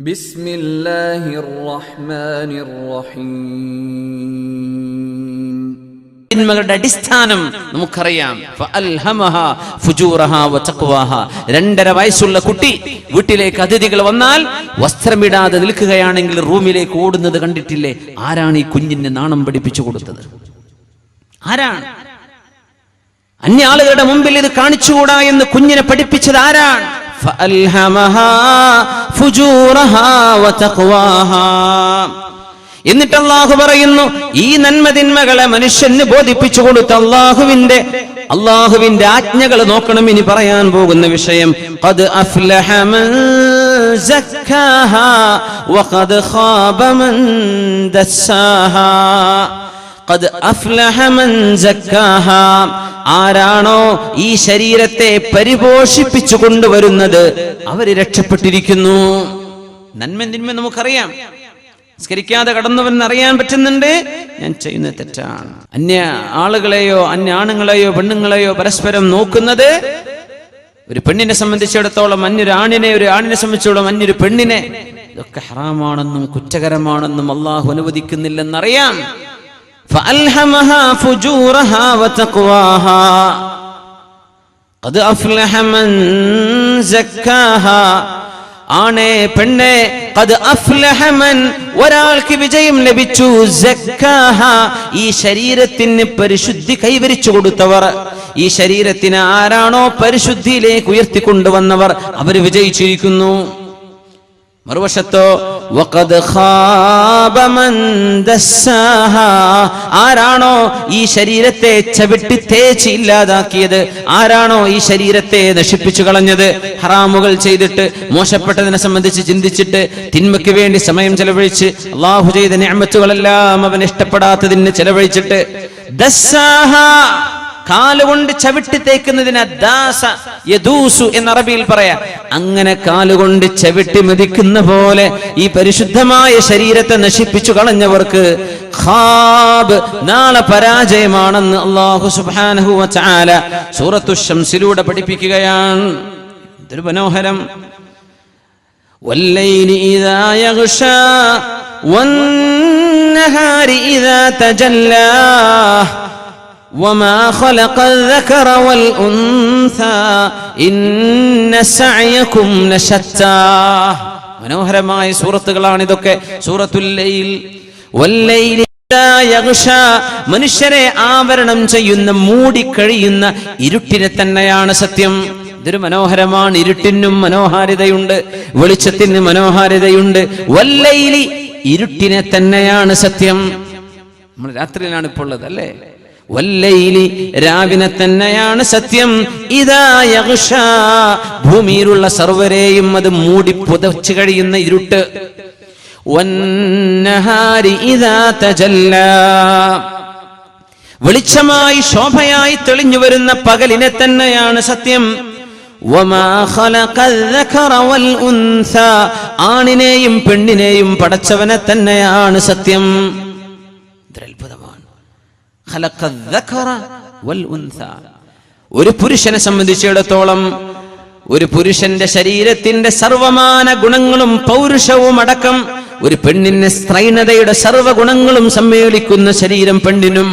ബിസ്മില്ലാഹിർ റഹ്മാനിർ റഹീം. തിന്മകളുടെ അടിസ്ഥാനം നമുക്കറിയാം. ഫഅൽഹമഹാ ഫുജൂറഹാ വതഖ്വാഹാ. 2.5 വയസ്സുള്ള കുട്ടി വീട്ടിലേക്ക് അതിഥികൾ വന്നാൽ വസ്ത്രമിടാതെ നിൽക്കുകയാണെങ്കിൽ റൂമിലേക്ക് ഓടുന്നത് കണ്ടിട്ടില്ലേ? ആരാണ് ഈ കുഞ്ഞിന് നാണം പഠിപ്പിച്ചു കൊടുത്തത്? ആരാണ്? അന്യ ആളുകളുടെ മുമ്പിൽ ഇത് കാണിച്ചുകൂടാ എന്ന് കുഞ്ഞിനെ പഠിപ്പിച്ചത് ആരാണ്? ഫഅൽഹമഹാ ഫുജൂറഹാ വതഖ്വാഹാ. എന്നിട്ട് അല്ലാഹു പറയുന്നു, ഈ നന്മതിന്മകളെ മനുഷ്യന് ബോധിപ്പിച്ചു കൊടുത്ത അല്ലാഹുവിന്റെ ആജ്ഞകൾ നോക്കണം. ഇനി പറയാൻ പോകുന്ന വിഷയം ഖദ് അഫ്ലഹ മൻ സക്കാഹാ വഖദ് ഖാബ മൻ ദസ്സാഹാ. ഖദ് അഫ്ലഹ മൻ സക്കാഹാ. ആരാണോ ഈ ശരീരത്തെ പരിപോഷിപ്പിച്ചു കൊണ്ടുവരുന്നത് അവര് രക്ഷപ്പെട്ടിരിക്കുന്നു. നന്മ തിന്മ നമുക്കറിയാം. സ്കരിക്കാതെ കടന്നവൻ അറിയാൻ പറ്റുന്നുണ്ട് ഞാൻ ചെയ്യുന്നത് തെറ്റാണ്. അന്യ ആളുകളെയോ അന്യ ആണുങ്ങളെയോ പെണ്ണുങ്ങളെയോ പരസ്പരം നോക്കുന്നത് ഒരു പെണ്ണിനെ സംബന്ധിച്ചിടത്തോളം അന്യൊരു ആണിനെ, ഒരു ആണിനെ സംബന്ധിച്ചിടത്തോളം അന്യൊരു പെണ്ണിനെ, ഇതൊക്കെ ഹറാമാണെന്നും കുറ്റകരമാണെന്നും അള്ളാഹു അനുവദിക്കുന്നില്ലെന്നറിയാം. ഫഅൽഹമഹാ ഫുജൂറഹാ വതഖ്വാഹാ. ഖദ് അഫ്ലഹ മൻ സക്കാഹാ. ആണേ പെണ്ണേ, ഖദ് അഫ്ലഹ മൻ, ഒരാൾക്ക് വിജയം ലഭിച്ചു, സക്കാഹ, ഈ ശരീരത്തിന് പരിശുദ്ധി കൈവരിച്ചു കൊടുത്തവർ. ഈ ശരീരത്തിന് ആരാണോ പരിശുദ്ധിയിലേക്ക് ഉയർത്തിക്കൊണ്ടുവന്നവർ അവർ വിജയിച്ചിരിക്കുന്നു. മറുവശത്തോ വഖദ് ഖാബ മൻ ദസ്സാഹ, ആരാണോ ഈ ശരീരത്തെ ചവിട്ടി തേച്ച് ഇല്ലാതാക്കിയത്, ആരാണോ ഈ ശരീരത്തെ നശിപ്പിച്ചു കളഞ്ഞത്, ഹറാമുകൾ ചെയ്തിട്ട് മോശപ്പെട്ടതിനെ സംബന്ധിച്ച് ചിന്തിച്ചിട്ട് തിന്മയ്ക്ക് വേണ്ടി സമയം ചെലവഴിച്ച് അല്ലാഹു ചെയ്ത നിഅമത്തുകളെല്ലാം അവൻ ഇഷ്ടപ്പെടാത്തതിന് ചെലവഴിച്ചിട്ട്, ദസ്സാഹ, കാലുകൊണ്ട് ചവിട്ടി തേക്കുന്നതിന് ദാസ യദൂസു എന്ന അറബിയിൽ പറയാം. അങ്ങനെ കാലുകൊണ്ട് ചവിട്ടി മെതിക്കുന്ന പോലെ ഈ പരിശുദ്ധമായ ശരീരത്തെ നശിപ്പിച്ചു കളഞ്ഞവർക്ക് ഖാബ്, നാളെ പരാജയമാണെന്ന് അല്ലാഹു സുബ്ഹാനഹു വ തആല സൂറത്തു ശംസിലൂടെ പഠിപ്പിക്കുകയാണ്. ഇതൊരു മനോഹരം. വല്ലൈലി ഇദാ യഗ്ശാ വന്നഹാരി ഇദാ തജല്ലാ وما خلق الذكر والأنثى إن سعيكم لشتى. മനോഹരമായ സൂറത്തുകളാണ് ഇതൊക്കെ. സൂറത്തുൽ ലൈൽ, വല്ലൈലി ഇദാ യഗ്ശാ, മനുഷ്യരെ ആവരണം ചെയ്യുന്ന മൂടിക്കഴിയുന്ന ഇരുട്ടിനെ തന്നെയാണ് സത്യം. ഇതൊരു മനോഹരമാണ്. ഇരുട്ടിനും മനോഹാരിതയുണ്ട്, വെളിച്ചത്തിന് മനോഹാരിതയുണ്ട്. വല്ലൈലി, ഇരുട്ടിനെ തന്നെയാണ് സത്യം. നമ്മൾ രാത്രിയിലാണ് ഇപ്പോൾ ഉള്ളത് അല്ലേ? വല്ലൈലി, രാവിനെ തന്നെയാണ് സത്യം. ഇദാ യഗ്ശാ, ഭൂമിയിലുള്ള സർവരെയും അത് മൂടി പുതച്ചു കഴിയുന്ന ഇരുട്ട്. വന്നഹാരി ഇദാ തജല്ലാ, വെളിച്ചമായി ശോഭയായി തെളിഞ്ഞു വരുന്ന പകലിനെ തന്നെയാണ് സത്യം. വമാ ഖലഖൽ ദകറ വൽ ഉൻസ, ആണിനെയും പെണ്ണിനെയും പടച്ചവനെ തന്നെയാണ് സത്യം. അത്ഭുതമാണ്. ഒരു പുരുഷനെ സംബന്ധിച്ചിടത്തോളം ഒരു പുരുഷന്റെ ശരീരത്തിന്റെ സർവമാന ഗുണങ്ങളും പൗരുഷവും അടക്കം ഒരു പെണ്ണിന്റെ സ്ത്രൈണതയുടെ സർവ്വഗുണങ്ങളും സമ്മേളിക്കുന്ന ശരീരം പെണ്ണിനും,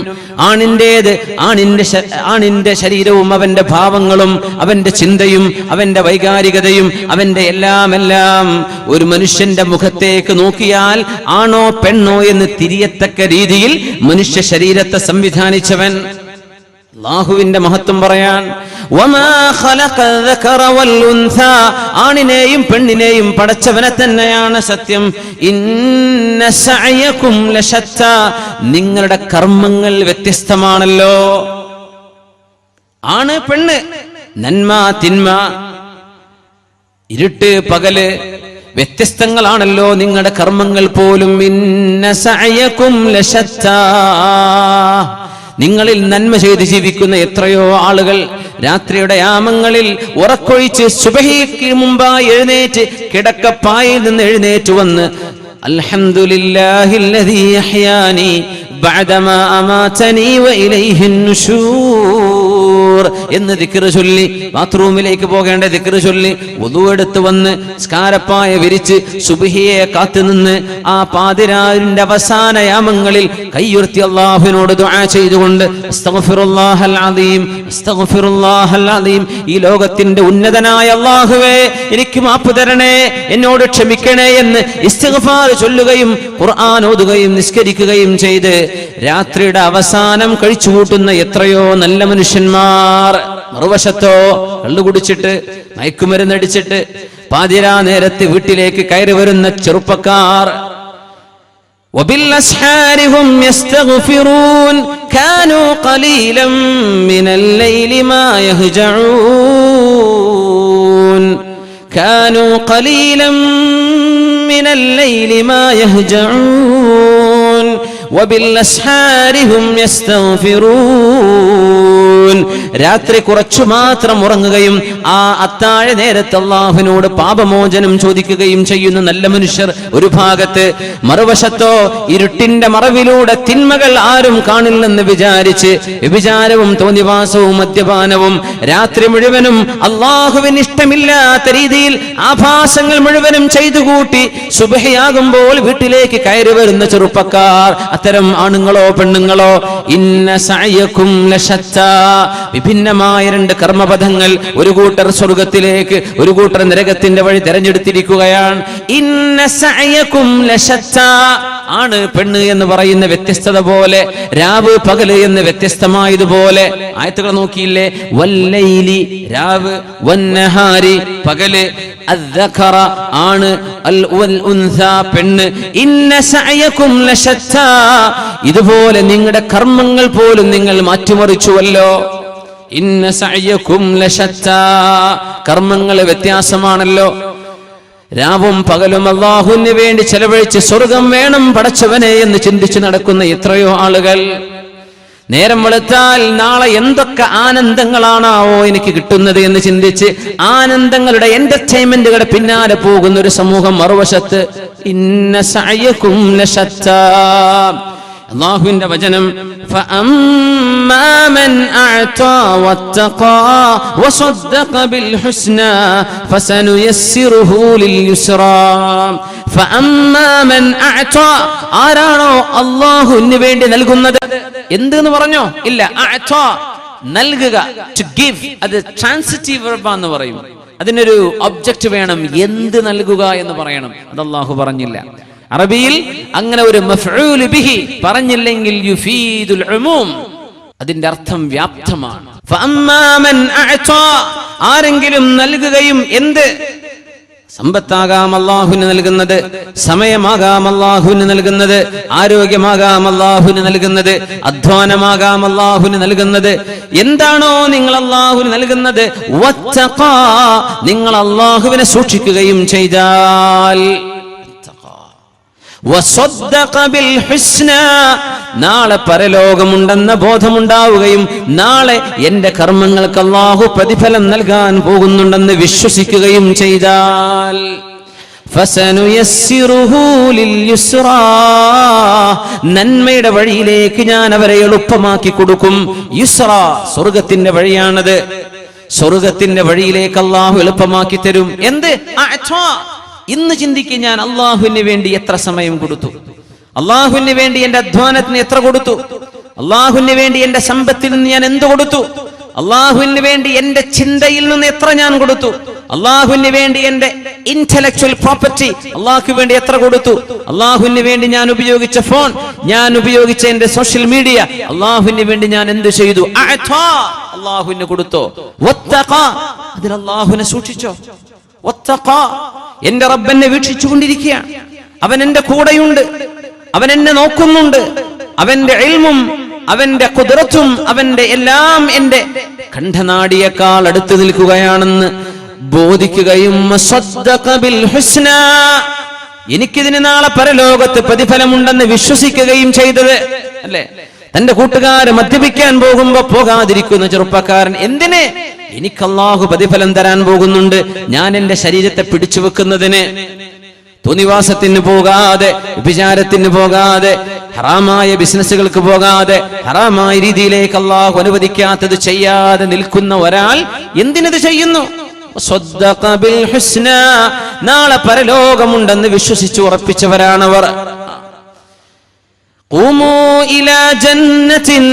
ആണിന്റെ ശരീരവും അവന്റെ ഭാവങ്ങളും അവന്റെ ചിന്തയും അവന്റെ വൈകാരികതയും അവന്റെ എല്ലാം ഒരു മനുഷ്യന്റെ മുഖത്തേക്ക് നോക്കിയാൽ ആണോ പെണ്ണോ എന്ന് തിരിയത്തക്ക രീതിയിൽ മനുഷ്യ ശരീരത്തെ സംവിധാനിച്ചവൻ. അല്ലാഹുവിന്റെ മഹത്വം പറയാൻ, വമാ ഖലഖൽ ദകറ വൽ ഉൻസ, ആണിനെയും പെണ്ണിനെയും പടച്ചവനെ തന്നെയാണ് സത്യം. ഇന്ന സഅയകും ലശത്ത, നിങ്ങളുടെ കർമ്മങ്ങൾ വ്യത്യസ്തമാണല്ലോ. ആണ് പെണ്ണ്, നന്മ തിന്മ, ഇരുട്ട് പകല് വ്യത്യസ്തങ്ങളാണല്ലോ നിങ്ങളുടെ കർമ്മങ്ങൾ പോലും. ഇന്ന സഅയകും ലശത്ത, നിങ്ങളിൽ നന്മ ചെയ്ത് ജീവിക്കുന്ന എത്രയോ ആളുകൾ രാത്രിയുടെ യാമങ്ങളിൽ ഉറക്കൊഴിച്ച് സുബഹിക്ക് മുമ്പായി എഴുന്നേറ്റ് കിടക്കപ്പായിൽ നിന്ന് എഴുന്നേറ്റ് വന്ന് അൽഹംദുലില്ലാഹില്ലദീ അഹ്യാനി ബഅദമാ അമാതനി വഇലൈഹിൻ നുശൂർ എന്ന് ദിക്ർ ചൊല്ലി, ബാത്റൂമിലേക്ക് പോകേണ്ട ദിക്ർ ചൊല്ലി വുദു എടുത്ത് വന്ന് സ്കാരപ്പായ വിരിച്ച് സുബ്ഹിയെ കാത്തുനിന്ന് ആ പാതിരാവിന്റെ അവസാന യാമങ്ങളിൽ കൈയുയർത്തി അല്ലാഹുവിനോട് ദുആ ചെയ്തുകൊണ്ട് അസ്തഗ്ഫിറുല്ലാഹൽ അദീം അസ്തഗ്ഫിറുല്ലാഹൽ അദീം, ഈ ലോകത്തിന്റെ ഉന്നതനായ അല്ലാഹുവേ എനിക്ക് മാപ്പ് തരണേ, എന്നോട് ക്ഷമിക്കണേ എന്ന് ഇസ്തിഗ്ഫാർ ചൊല്ലുകയും ഖുർആൻ ഓതുകയും നിസ്കരിക്കുകയും ചെയ്ത് രാത്രിയുടെ അവസാനം കഴിച്ചുകൂട്ടുന്ന എത്രയോ നല്ല മനുഷ്യന്മാർ. മറുവശത്തോ കള്ളു കുടിച്ചിട്ട് മയക്കുമരുന്നടിച്ചിട്ട് പാതിരാ നേരത്ത് വീട്ടിലേക്ക് കയറി വരുന്ന ചെറുപ്പക്കാർ. وبالأسحار هم يستغفرون كانوا قليلا من الليل ما يهجعون كانوا قليلا من الليل ما يهجعون وبالأسحار هم يستغفرون. രാത്രി കുറച്ചു മാത്രം ഉറങ്ങുകയും ആ അത്താഴ നേരത്ത് അല്ലാഹുവിനോട് പാപമോചനം ചോദിക്കുകയും ചെയ്യുന്ന നല്ല മനുഷ്യർ ഒരു ഭാഗത്ത്, മറുവശത്തോ ഇരുട്ടിന്റെ മറവിലൂടെ തിന്മകൾ ആരും കാണില്ലെന്ന് വിചാരിച്ച് വ്യഭിചാരവും തോന്നിവാസവും മദ്യപാനവും രാത്രി മുഴുവനും അല്ലാഹുവിന് ഇഷ്ടമില്ലാത്ത രീതിയിൽ ആഭാസങ്ങൾ മുഴുവനും ചെയ്തുകൂട്ടി സുബ്ഹിയാകുമ്പോൾ വീട്ടിലേക്ക് കയറി വരുന്ന ചെറുപ്പക്കാർ, അത്തരം ആണുങ്ങളോ പെണ്ണുങ്ങളോ, ഇന്ന സഅയകും ലശത്താ, വിഭിന്നമായ രണ്ട് കർമ്മപഥങ്ങൾ, ഒരു കൂട്ടർ സ്വർഗത്തിലേക്ക് ഒരു കൂട്ടർ നരകത്തിന്റെ വഴി തെരഞ്ഞെടുത്തിരിക്കുകയാണ്. ഇന്ന സഅയകും ലശത്താ, ആണ് പെണ്ണ് എന്ന് പറയുന്ന വ്യത്യസ്തത പോലെ, രാവ് പകല് എന്ന് വ്യത്യസ്തമായതുപോലെ ആയത്തുകൾ നോക്കിയില്ലേ? വല്ലൈലി രാവ്, വന്നഹാരി പകല്, അദ്ദഖറ ആണ്, അൽ ഉൻസ പെണ്ണ്. ഇന്ന സഅയകും ലശത്താ, ഇതുപോലെ നിങ്ങളുടെ കർമ്മങ്ങൾ പോലും നിങ്ങൾ മാറ്റിമറിച്ചുവല്ലോ. ഇന്ന സഅയകും ലശത്താ, കർമ്മങ്ങൾ വ്യത്യാസമാണല്ലോ. രാവും പകലും അല്ലാഹുവിന് വേണ്ടി ചെലവഴിച്ച് സ്വർഗം വേണം പടച്ചവനെ എന്ന് ചിന്തിച്ച് നടക്കുന്ന എത്രയോ ആളുകൾ. നേരം വെളുത്താൽ നാളെ എന്തൊക്കെ ആനന്ദങ്ങളാണാവോ എനിക്ക് കിട്ടുന്നത് എന്ന് ചിന്തിച്ച് ആനന്ദങ്ങളുടെ എന്റർടൈൻമെന്റുകളുടെ പിന്നാലെ പോകുന്ന ഒരു സമൂഹം. മറുവശത്ത് ഇന്ന സഅയകും ലശത്താ, അല്ലാഹുവിന്റെ വചനം, ഫഅമ്മാ മൻ അഅതാ വത്തഖാ വസദ്ദഖ ബിൽ ഹുസ്നാ ഫസനുയസ്സിറുഹു ലിൽ യുസ്റാ. ഫഅമ്മാ മൻ അഅതാ, ആരാണോ അല്ലാഹുവിന് വേണ്ടി നൽകുന്നത്. എന്തെന്ന് പറഞ്ഞോ? ഇല്ല. അഅതാ നൽകുക, ടു ഗിവ്, അത് ട്രാൻസിറ്റീവ് വെർബ് എന്ന് പറയും. അതിനൊരു ഒബ്ജക്റ്റ് വേണം, എന്ത് നൽകുക എന്ന് പറയണം. അത് അല്ലാഹു പറഞ്ഞില്ല. അറബിയിൽ അങ്ങനെ ഒരു മഫ്ഊൽ ബിഹി പറഞ്ഞില്ലെങ്കിൽ യുഫീദുൽ ഉമൂം, അതിന്റെ അർത്ഥം വ്യാപ്തമാണ്. ഫഅമ്മാ മൻ അഅതാ, ആരെങ്കിലും നൽകുകയും, എന്ത്? സമ്പത്താകാം അല്ലാഹുവിന് നൽകുന്നത്, സമയമാകാം അല്ലാഹുവിന് നൽകുന്നത്, ആരോഗ്യമാകാം അല്ലാഹുവിന് നൽകുന്നത്, അധ്വാനമാകാം അല്ലാഹുവിന് നൽകുന്നത്. എന്താണോ നിങ്ങൾ അല്ലാഹുവിന് നൽകുന്നത്, വത്തഖാ, നിങ്ങൾ അല്ലാഹുവിനെ സൂക്ഷിക്കുകയും ചെയ്താൽ, വസദ്ദഖ ബിൽ ഹുസ്നാ, നാളെ പരലോകമുണ്ടെന്ന ബോധമുണ്ടാവുകയും നാളെ എന്റെ കർമ്മങ്ങൾക്ക് അല്ലാഹു പ്രതിഫലം നൽകാൻ പോകുന്നുണ്ടെന്ന് വിശ്വസിക്കുകയും ചെയ്താൽ, ഫസനുയസ്സിറുഹു ലിൽ യുസ്റാ, നന്മയുടെ വഴിയിലേക്ക് ഞാൻ അവരെ എളുപ്പമാക്കി കൊടുക്കും. യുസ്റാ, സ്വർഗത്തിന്റെ വഴിയാണത്. സ്വർഗത്തിന്റെ വഴിയിലേക്ക് അല്ലാഹു എളുപ്പമാക്കി തരും. എന്ത്? അഅതാ. ഇന്ന് ചിന്തിക്കുക, ഞാൻ അല്ലാഹുവിന് വേണ്ടി എത്ര സമയം കൊടുത്തു, അല്ലാഹുവിന് വേണ്ടി എന്റെ അധ്വാനത്തിന് എത്ര കൊടുത്തു, അല്ലാഹുവിന് വേണ്ടി എന്റെ സമ്പത്തിൽ നിന്ന് ഞാൻ എന്ത് കൊടുത്തു, അല്ലാഹുവിന് വേണ്ടി എന്റെ ചിന്തയിൽ നിന്ന് എത്ര ഞാൻ കൊടുത്തു, അല്ലാഹുവിന് വേണ്ടി എന്റെ ഇന്റലക്ച്വൽ പ്രോപ്പർട്ടി അല്ലാഹുവിന് വേണ്ടി എത്ര കൊടുത്തു, അല്ലാഹുവിന് വേണ്ടി ഞാൻ ഉപയോഗിച്ച ഫോൺ, ഞാൻ ഉപയോഗിച്ച എന്റെ സോഷ്യൽ മീഡിയ, അല്ലാഹുവിന് വേണ്ടി ഞാൻ എന്ത് ചെയ്തു. അഅതാ, അല്ലാഹുവിന് കൊടുത്തോ. വത്തഖാ, അതിൽ അല്ലാഹുവിനെ സൂക്ഷിച്ചോ. വത്തഖാ, എന്റെ റബ്ബ് എന്നെ വീക്ഷിച്ചുകൊണ്ടിരിക്കുകയാണ്, അവൻ എന്റെ കൂടെയുണ്ട്, അവൻ എന്നെ നോക്കുന്നുണ്ട്, അവന്റെ ഇൽമും അവന്റെ ഖുദ്റത്തും അവന്റെ എല്ലാം എന്റെ കണ്ഠനാടിയേക്കാൾ അടുത്ത് നിൽക്കുകയാണെന്ന് ബോധിക്കുകയും, വസദ്ദഖ ബിൽ ഹുസ്നാ, എനിക്കിതിന് നാളെ പരലോകത്ത് പ്രതിഫലമുണ്ടെന്ന് വിശ്വസിക്കുകയും ചെയ്തത്. അല്ലേ? തന്റെ കൂട്ടുകാര് മദ്യപിക്കാൻ പോകുമ്പോ പോകാതിരിക്കുന്ന ചെറുപ്പക്കാരൻ, എന്തിന്? എനിക്ക് അല്ലാഹു പ്രതിഫലം തരാൻ പോകുന്നുണ്ട്, ഞാൻ എന്റെ ശരീരത്തെ പിടിച്ചു വെക്കുന്നതിന്. തോന്നിവാസത്തിന് പോകാതെ, വിചാരത്തിന് പോകാതെ, ഹറാമായ ബിസിനസ്സുകൾക്ക് പോകാതെ ഹറാമായ രീതിയിലേക്ക് അല്ലാഹു അനുവദിക്കാത്തത് ചെയ്യാതെ നിൽക്കുന്ന ഒരാൾ എന്തിനത് ചെയ്യുന്നു? നാളെ പരലോകമുണ്ടെന്ന് വിശ്വസിച്ച് ഉറപ്പിച്ചവരാണവർ. ഖൂമൂ ഇലാ ജന്നത്തിൻ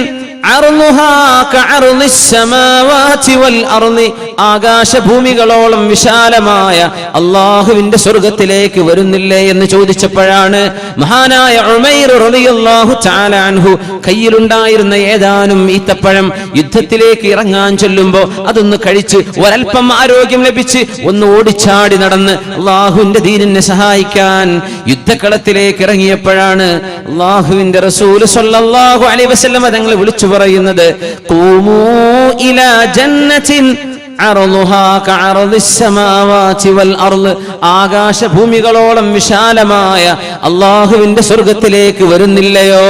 അർളുഹാ കഅർളിസ് സമാവാതി വൽ അർളി, ആകാശഭൂമികളോളം വിശാലമായ അല്ലാഹുവിന്റെ സ്വർഗ്ഗത്തിലേക്ക് വരുന്നില്ലേ എന്ന് ചോദിച്ചപ്പോഴാണ് മഹാനായ ഉമൈർ റളിയല്ലാഹു തആല അൻഹു കയ്യിലുണ്ടായിരുന്ന ഏതാനും ഈത്തപ്പഴം യുദ്ധത്തിലേക്ക് ഇറങ്ങാൻ ചൊല്ലുമ്പോൾ അതൊന്ന് കഴിച്ച് ഒരൽപ്പം ആരോഗ്യം ലഭിച്ച് ഒന്ന് ഓടിച്ചാടി നടന്ന് അല്ലാഹുവിന്റെ ദീനിനെ സഹായിക്കാൻ യുദ്ധക്കളത്തിലേക്ക് ഇറങ്ങിയപ്പോഴാണ് അല്ലാഹുവിന്റെ റസൂൽ സ്വല്ലല്ലാഹു അലൈഹി വസല്ലം തങ്ങൾ വിളിച്ചു പറയുന്നത്, ഖൂമൂ ഇലാ ജന്നത്തിൻ അർളുഹാ കഅർളിസ് സമാവാതി വൽ അർള്, ആകാശഭൂമികളോളം വിശാലമായ അല്ലാഹുവിന്റെ സ്വർഗ്ഗത്തിലേക്ക് വരുന്നില്ലയോ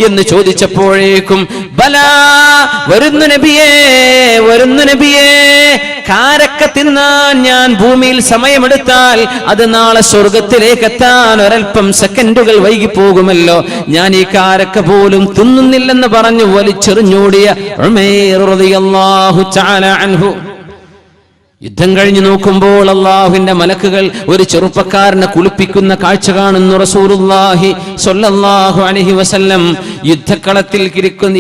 എന്ന് ചോദിച്ചപ്പോഴേക്കും ബലാ, വരുന്നു നബിയേ, വരുന്നു നബിയേ. കാരക്ക തിന്നാൻ ഞാൻ ഭൂമിയിൽ സമയമെടുത്താൽ അത് നാളെ സ്വർഗത്തിലേക്ക് എത്താൻ ഒരൽപ്പം സെക്കൻഡുകൾ വൈകിപ്പോകുമല്ലോ, ഞാൻ ഈ കാരക്ക പോലും തിന്നുന്നില്ലെന്ന് പറഞ്ഞു വലിച്ചെറിഞ്ഞോടിയ ഉമൈർ റളിയല്ലാഹു തആല അൻഹു. യുദ്ധം കഴിഞ്ഞു നോക്കുമ്പോൾ അല്ലാഹുവിന്റെ മലക്കുകൾ ഒരു ചെറുപ്പക്കാരനെ കുളിപ്പിക്കുന്ന കാഴ്ച കാണുന്നു. റസൂലുള്ളാഹി സ്വല്ലല്ലാഹു അലൈഹി വസല്ലം യുദ്ധക്കളത്തിൽ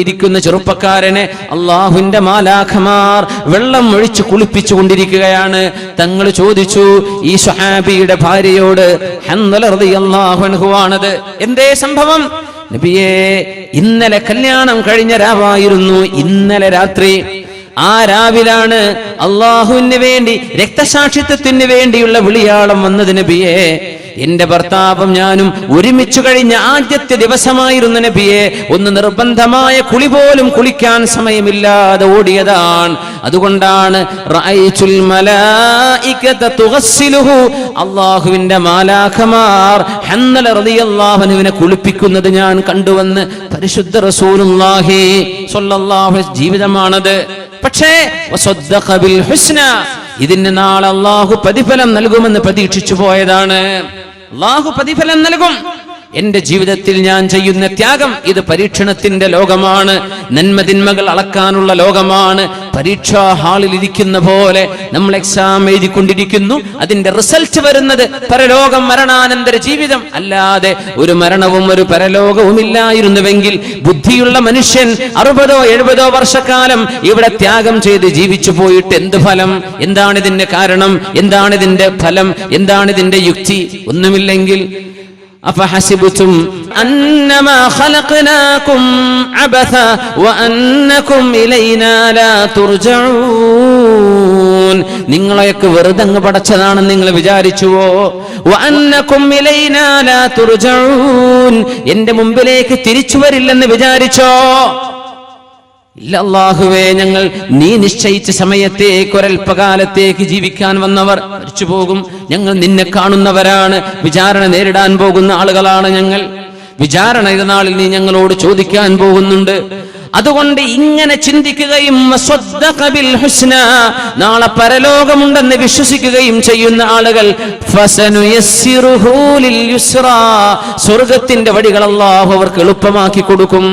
ഇരിക്കുന്ന ചെറുപ്പക്കാരനെ അല്ലാഹുവിന്റെ മാലാഖമാർ വെള്ളം ഒഴിച്ച് കുളിപ്പിച്ചു കൊണ്ടിരിക്കുകയാണ്. തങ്ങൾ ചോദിച്ചു ഈ സ്വഹാബിയുടെ ഭാര്യയോട്, ഹൻദല റളിയല്ലാഹു അൻഹു ആണത്, എന്തേ സംഭവം? നബിയേ, ഇന്നലെ കല്യാണം കഴിഞ്ഞ രാവായിരുന്നു, ഇന്നലെ രാത്രി ആ രാവിലാണ് അല്ലാഹുവിന് വേണ്ടി രക്തസാക്ഷിത്വത്തിന് വേണ്ടിയുള്ള വിളിയാളം വന്നത് നബിയേ. എന്റെ ഭർത്താവും ഞാനും ഒരുമിച്ചു കഴിഞ്ഞ ആദ്യത്തെ ദിവസമായിരുന്നു നബിയെ. ഒന്ന് നിർബന്ധമായ കുളി പോലും കുളിക്കാൻ സമയമില്ലാതെ ഓടിയതാണ്. അതുകൊണ്ടാണ് റഅയ്തുൽ മലായികത തുഗസ്സിലുഹു, അല്ലാഹുവിന്റെ മാലാഖമാർ ഹൻദല റളിയല്ലാഹു അൻഹുവിനെ കുളിപ്പിക്കുന്നത് ഞാൻ കണ്ടുവന്ന് പരിശുദ്ധ റസൂലുള്ളാഹി സ്വല്ലല്ലാഹു അലൈഹി ജീവിതമാണത്. പക്ഷേ വസദ്ദഖ ബിൽ ഹുസ്ന, ഇതിന് നാളെ അല്ലാഹു പ്രതിഫലം നൽകുമെന്ന് പ്രതീക്ഷിച്ചു പോയതാണ്. അല്ലാഹു പ്രതിഫലം നൽകും. എന്റെ ജീവിതത്തിൽ ഞാൻ ചെയ്യുന്ന ത്യാഗം ഇത് പരീക്ഷണത്തിന്റെ ലോകമാണ്, നന്മതിന്മകൾ അളക്കാനുള്ള ലോകമാണ്. പരീക്ഷാ ഹാളിൽ ഇരിക്കുന്ന പോലെ നമ്മൾ എക്സാം എഴുതിക്കൊണ്ടിരിക്കുന്നു, അതിന്റെ റിസൾട്ട് വരുന്നത് പരലോകം, മരണാനന്തര ജീവിതം. അല്ലാതെ ഒരു മരണവും ഒരു പരലോകവും ഇല്ലായിരുന്നുവെങ്കിൽ ബുദ്ധിയുള്ള മനുഷ്യൻ 60-70 വർഷക്കാലം ഇവിടെ ത്യാഗം ചെയ്ത് ജീവിച്ചു പോയിട്ട് എന്ത് ഫലം? എന്താണ് ഇതിന്റെ കാരണം? എന്താണ് ഇതിന്റെ ഫലം? എന്താണ് ഇതിന്റെ യുക്തി? ഒന്നുമില്ലെങ്കിൽ അഫഹസിബതും അന്നമാ ഖലഖനാകും അബസ വഅന്നകും ഇലൈനാ ലാ തുർജഊൻ, നിങ്ങളെയൊക്കെ വെറുതെ അങ്ങ് പടച്ചതാണെന്ന് നിങ്ങൾ വിചാരിച്ചുവോ? വഅന്നകും ഇലൈനാ ലാ തുർജഊൻ, എന്റെ മുമ്പിലേക്ക് തിരിച്ചു വരില്ലെന്ന് വിചാരിച്ചോ? ഇല്ല അല്ലാഹുവേ, ഞങ്ങൾ നീ നിശ്ചയിച്ച സമയത്തേക്ക് ഒരൽപ്പകാലത്തേക്ക് ജീവിക്കാൻ വന്നവർ, മരിച്ചു പോകും. ഞങ്ങൾ നിന്നെ കാണുന്നവരാണ്, വിചാരണ നേരിടാൻ പോകുന്ന ആളുകളാണ് ഞങ്ങൾ. വിചാരണ നാളിൽ നീ ഞങ്ങളോട് ചോദിക്കാൻ പോകുന്നുണ്ട്. അതുകൊണ്ട് ഇങ്ങനെ ചിന്തിക്കുകയും നാളെ പരലോകമുണ്ടെന്ന് വിശ്വസിക്കുകയും ചെയ്യുന്ന ആളുകൾ സ്വർഗത്തിന്റെ വഴികൾ അല്ലാഹു അവർക്ക് എളുപ്പമാക്കി കൊടുക്കും.